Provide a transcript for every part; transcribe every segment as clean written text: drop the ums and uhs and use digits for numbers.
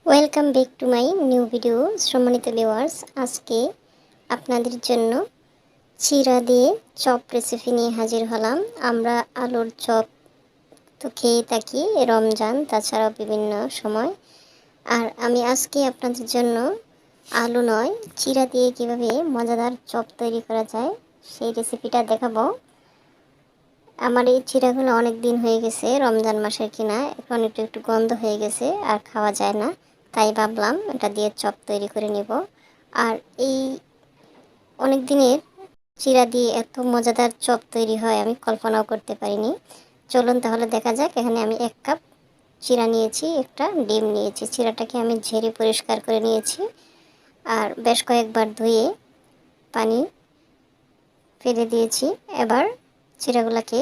Welcome back to my new video. সম্মানিত viewers, আজকে আপনাদের জন্য চিড়া দিয়ে চপ রেসিপি নিয়ে হাজির হলাম। আমরা আলুর চপ তো খেয়ে থাকি রমজান, তাছাড়াও বিভিন্ন সময়। আর আমি আজকে আপনাদের জন্য আলু নয়, চিড়া দিয়ে কিভাবে মজাদার চপ তৈরি করা যায় সেই রেসিপিটা দেখাবো। আমার এই চিড়াগুলো অনেক দিন হয়ে গেছে, রমজান মাসের কিনা, এখন একটু একটু গন্ধ হয়ে গেছে আর খাওয়া যায় না। তাই ভাবলাম এটা দিয়ে চপ তৈরি করে নেব। আর এই অনেক দিনের চিড়া দিয়ে এত মজাদার চপ তৈরি হয় আমি কল্পনাও করতে পারিনি। চলুন তাহলে দেখা যাক। এখানে আমি 1 কাপ চিড়া নিয়েছি, একটা ডিম নিয়েছি। চিড়াটাকে আমি ঝেড়ে পরিষ্কার করে নিয়েছি আর বেশ কয়েকবার ধুয়ে পানি ফেলে দিয়েছি। এবার চিড়াগুলোকে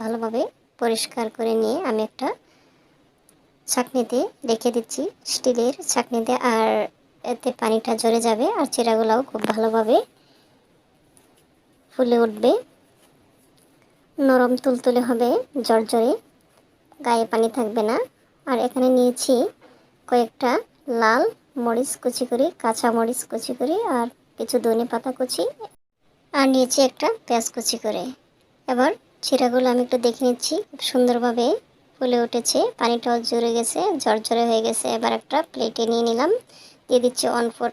ভালোভাবে পরিষ্কার করে নিয়ে আমি একটা ছাঁকনিতে রেখে দিচ্ছি, স্টিলের ছাঁকনিতে। আর এতে পানিটা ঝরে যাবে আর চিড়াগুলোও খুব ভালোভাবে ফুলে উঠবে, নরম তুলতুলে হবে, জড়জড়ে, গায়ে পানি থাকবে না। আর এখানে নিয়েছি কয়েকটা লাল মরিচ কুচি করে, কাঁচা মরিচ কুচি করে, আর কিছু ধনে পাতা কুচি, আর নিয়েছি একটা পেঁয়াজ কুচি করে। এবার চিড়াগুলো আমি একটু দেখে নিচ্ছি, খুব সুন্দরভাবে ফুলে উঠেছে, পানিটাও জুড়ে গেছে, ঝরঝরে হয়ে গেছে। এবার একটা প্লেটে নিয়ে নিলাম। দিয়ে দিচ্ছি 1/4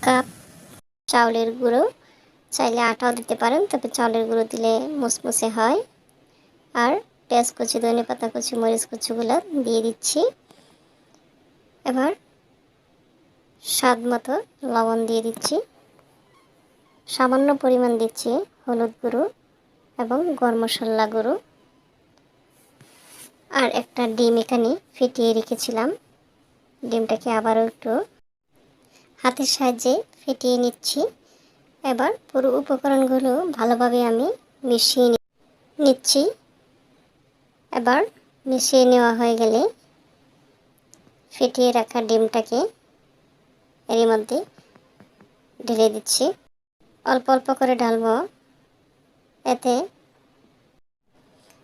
কাপ চাউলের গুঁড়ো। চাইলে আটাও দিতে পারেন, তবে চাউলের গুঁড়ো দিলে মুসমুসে হয়। আর পেঁয়াজ কুচি, ধনে পাতা কুচি, মরিচ কুচিগুলো দিয়ে দিচ্ছি। এবার স্বাদ মতো লবণ দিয়ে দিচ্ছি, সামান্য পরিমাণ দিচ্ছি হলুদ গুঁড়ো এবং গরম মশলা গুঁড়ো। আর একটা ডিম এখানে ফেটিয়ে রেখেছিলাম, ডিমটাকে আবারও একটু হাতের সাহায্যে ফেটিয়ে নিচ্ছি। এবার পুরো উপকরণগুলো ভালোভাবে আমি মিশিয়ে নিচ্ছি। এবার মিশিয়ে নেওয়া হয়ে গেলে ফেটিয়ে রাখা ডিমটাকে এর মধ্যে ঢেলে দিচ্ছি। অল্প অল্প করে ঢালবো, এতে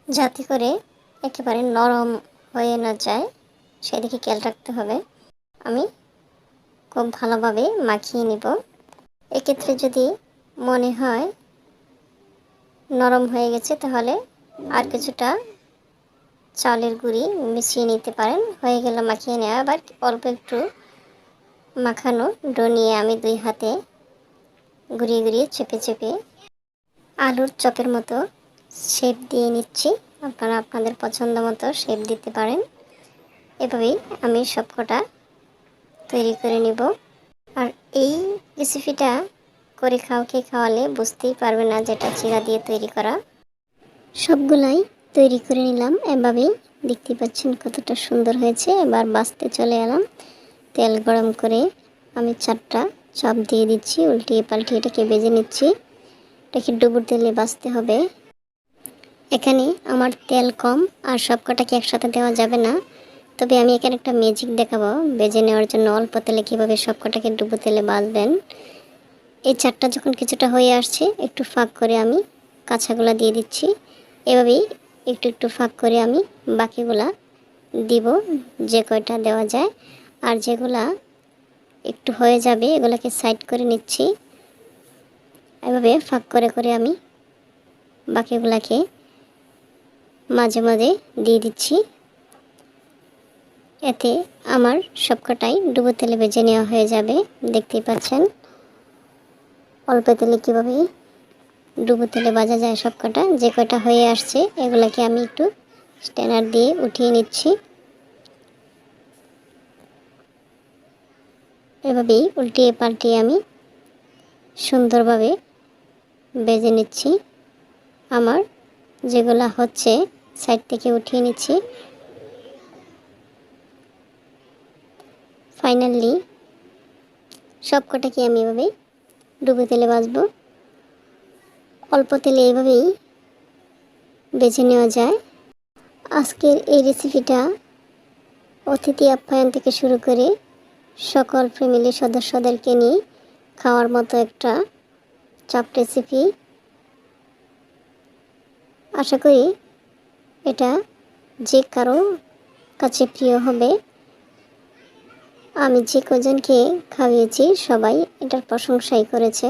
যাতে করে একেবারে নরম হয়ে না যায় সেদিকে খেয়াল রাখতে হবে। আমি খুব ভালোভাবে মাখিয়ে নিব। এক্ষেত্রে যদি মনে হয় নরম হয়ে গেছে তাহলে আর কিছুটা চালের গুঁড়ি মিশিয়ে নিতে পারেন। হয়ে গেল মাখিয়ে নেওয়া। আবার অল্প একটু মাখানো ডো নিয়ে আমি 2 হাতে ঘুরিয়ে ঘুরিয়ে চেপে চেপে আলুর চপের মতো শেপ দিয়ে নিচ্ছি। আপনারা আপনাদের পছন্দ মতো শেপ দিতে পারেন। এভাবেই আমি সবকটা তৈরি করে নিব। আর এই রেসিপিটা করে খাওয়ালে বুঝতেই পারবে না যেটা চিড়া দিয়ে তৈরি করা। সবগুলাই তৈরি করে নিলাম এভাবেই। দেখতে পাচ্ছেন কতটা সুন্দর হয়েছে। এবার বাছতে চলে এলাম। তেল গরম করে আমি 4টা চপ দিয়ে দিচ্ছি, উল্টিয়ে পাল্টিয়ে এটাকে ভেজে নিচ্ছি। এটাকে ডুবুর তেলে ভাজতে হবে। এখানে আমার তেল কম আর সবকটাকে একসাথে দেওয়া যাবে না, তবে আমি এখানে একটা ম্যাজিক দেখাবো ভেজে নেওয়ার জন্য। অল্প তেলে কীভাবে সবকটাকে ডুবো তেলে ভাজবেন। এই 4টা যখন কিছুটা হয়ে আসছে, একটু ফাঁক করে আমি কাঁচাগুলা দিয়ে দিচ্ছি। এভাবেই একটু একটু ফাঁক করে আমি বাকিগুলা দিব, যে কয়টা দেওয়া যায়। আর যেগুলা একটু হয়ে যাবে এগুলাকে সাইড করে নিচ্ছি। এভাবে ফাঁক করে করে আমি বাকিগুলাকে মাঝে মাঝে দিয়ে দিচ্ছি। এতে আমার সবকটাই ডুবো তেলে ভেজে নেওয়া হয়ে যাবে। দেখতেই পাচ্ছেন অল্প তেলে কীভাবে ডুবো তেলে ভাজা যায় সবকটা। যে কয়টা হয়ে আসছে এগুলাকে আমি একটু স্ট্যানার দিয়ে উঠিয়ে নিচ্ছি। এভাবেই উল্টিয়ে পাল্টিয়ে আমি সুন্দরভাবে ভেজে নিচ্ছি। আমার যেগুলা হচ্ছে সাইড থেকে উঠিয়ে নিচ্ছি। ফাইনালি সবকটাকে আমি এভাবেই ডুবো তেলে ভাজবো। অল্প তেলে এইভাবেই বেছে নেওয়া যায়। আজকের এই রেসিপিটা অতিথি আপ্যায়ন থেকে শুরু করে সকল ফ্যামিলির সদস্যদেরকে নিয়ে খাওয়ার মতো একটা চপ রেসিপি। আশা করি এটা যে কারো কাছে প্রিয় হবে। আমি যে কজনকে খাইয়েছি সবাই এটার প্রশংসাই করেছে।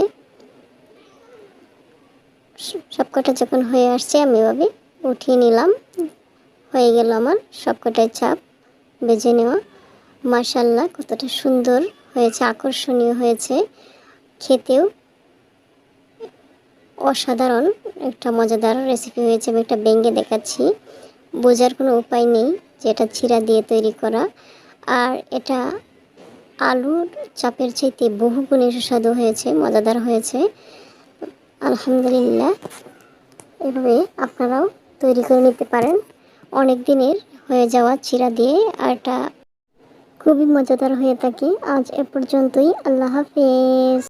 সবকটা যখন হয়ে আসছে আমি এভাবে উঠিয়ে নিলাম। হয়ে গেল আমার সবকটাই চাপ বেজে নেওয়া। মাশাআল্লাহ কতটা সুন্দর হয়েছে, আকর্ষণীয় হয়েছে, খেতেও অসাধারণ একটা মজাদার রেসিপি হয়েছে। আমি একটা ভেঙে দেখাচ্ছি, বোঝার কোনো উপায় নেই যে এটা চিরা দিয়ে তৈরি করা। আর এটা আলুর চাপের চাইতে বহুগুণে সুস্বাদু হয়েছে, মজাদার হয়েছে। আলহামদুলিল্লাহ, এভাবে আপনারাও তৈরি করে নিতে পারেন। অনেক দিনের হয়ে যাওয়া চিরা দিয়ে আর এটা খুবই মজাদার হয়ে থাকে। আজ এ পর্যন্তই। আল্লাহ হাফেজ।